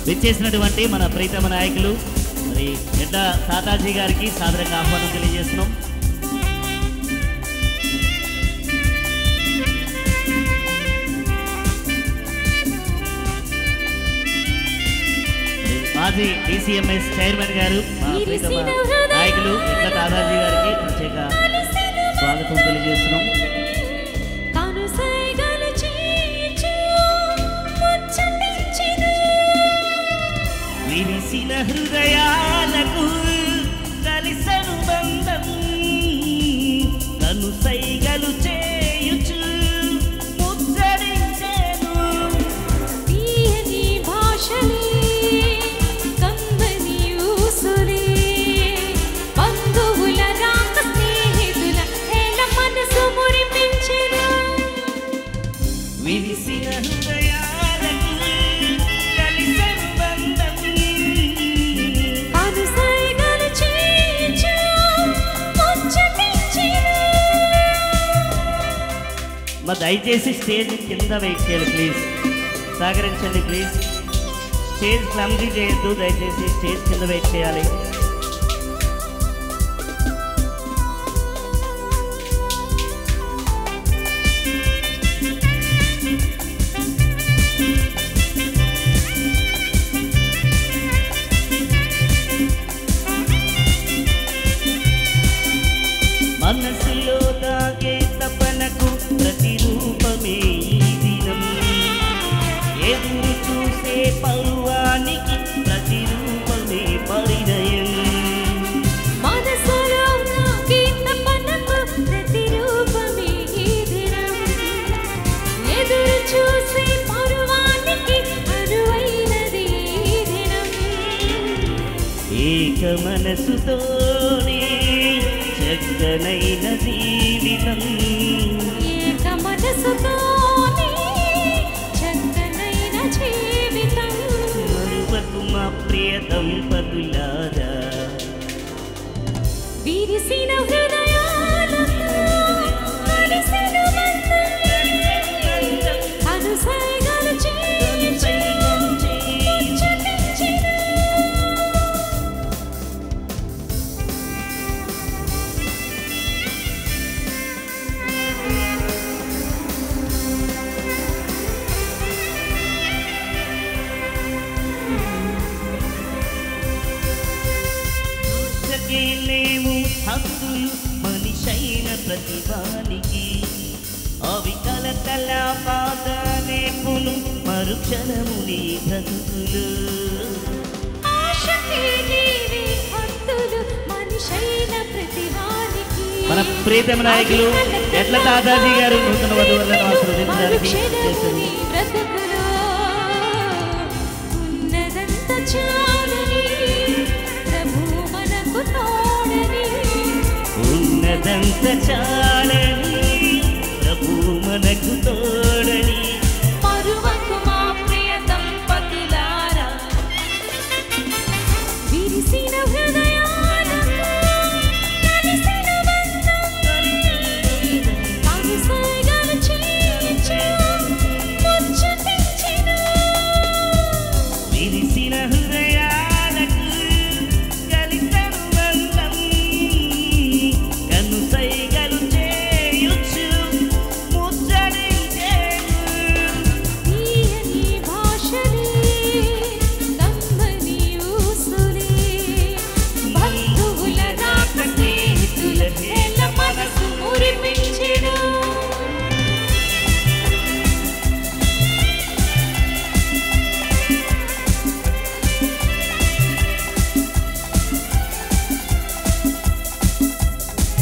విచ్చేసినటువంటి మన ప్రీతమ నాయకులు మరి ఎడ్ల తాతాజీ గారికి సాదరంగా ఆహ్వానం తెలియజేస్తున్నాం. మాజీ DCMS చైర్మన్ గారు మా ప్రీతమ నాయకులు ఎడ్ల తాతాజీ గారికి ప్రత్యేక స్వాగతం తెలియజేస్తున్నాం. విరిసిన హృదయాలకు కలిసను బంధం కనుసైగలు చేయుచు ముచ్చరించెను తీయని భాషలే కందని ఊసులే బంధువుల రాక స్నేహితుల హేళ మనసు మురిపించెను. విరిసిన హృదయాలకు కలిసను బంధం కనుసైగలు చేయుచు ముచ్చరించెను. మా దయచేసి స్టేజ్ కింద వెయిట్ చేయాలి ప్లీజ్, సహకరించండి ప్లీజ్. స్టేజ్ క్లమ్జీ చేయొద్దు, దయచేసి స్టేజ్ కింద వెయిట్ చేయాలి. మనసులో దాగే తపనకు ప్రతిరూపమే ఈ దినం, ఎదురు చూసే పౌవానికి ప్రతిరూపమే పరిణయం. మనసులో నాకే తపనకు ప్రతిరూపమే ఈ దినం, ఎదురు చూసే పరువానికి అనువైనది ఈ దినం. ఏక మనసుతోనే చక్కనైన జీవితం, ఏక మనసుతోనే చక్కనైన జీవితం. మరువకు మా ప్రియ దంపతులారా. విరిసిన హృదయాలకు కలిసిన బంధం కనుసైగలు చేయుచు ముచ్చటించెను. లేము హక్కులు మనిషైన ప్రతిభానికి, అవి కలతల పాదనే పును మరుక్షణము నీ బ్రతుకులు. ఆశకి నీవే హద్దులు మనిషైన ప్రతివానికి. మన ప్రీతమ నాయకులు ఎడ్ల తాతాజీ గారు నూతన వధువులను ఆశీర్వదించడానికి మరుక్షణము నీ బ్రతుకులు. ఉన్నదంత చాలని ప్రభు మనకు తోడని. ఉన్నదంత చాలని ప్రభు మనకు తోడని. మరువకు మా ప్రియ దంపతులారా. విరిసిన హృదయాలకు కలిసిన బంధం కనుసైగలు చేయుచు ముచ్చటించెను. విరిసిన హృదయాలకు కలిసను బంధం కనుసైగలు చేయుచు ముచ్చరించెను. తీయని భాషలే కందని ఊసులే బంధువుల రాక స్నేహితుల హేళ మనసు మురిపించెను.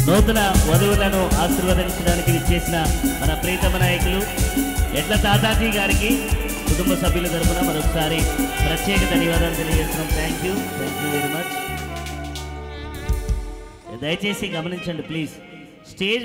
నూతన వధువులను ఆశీర్వదించడానికి విచ్చేసిన మన ప్రీతమ నాయకులు ఎడ్ల తాతాజీ గారికి కుటుంబ సభ్యుల తరఫున మరొకసారి ప్రత్యేక ధన్యవాదాలు తెలియజేస్తున్నాం. Thank you very much. దయచేసి గమనించండి ప్లీజ్, స్టేజ్ పై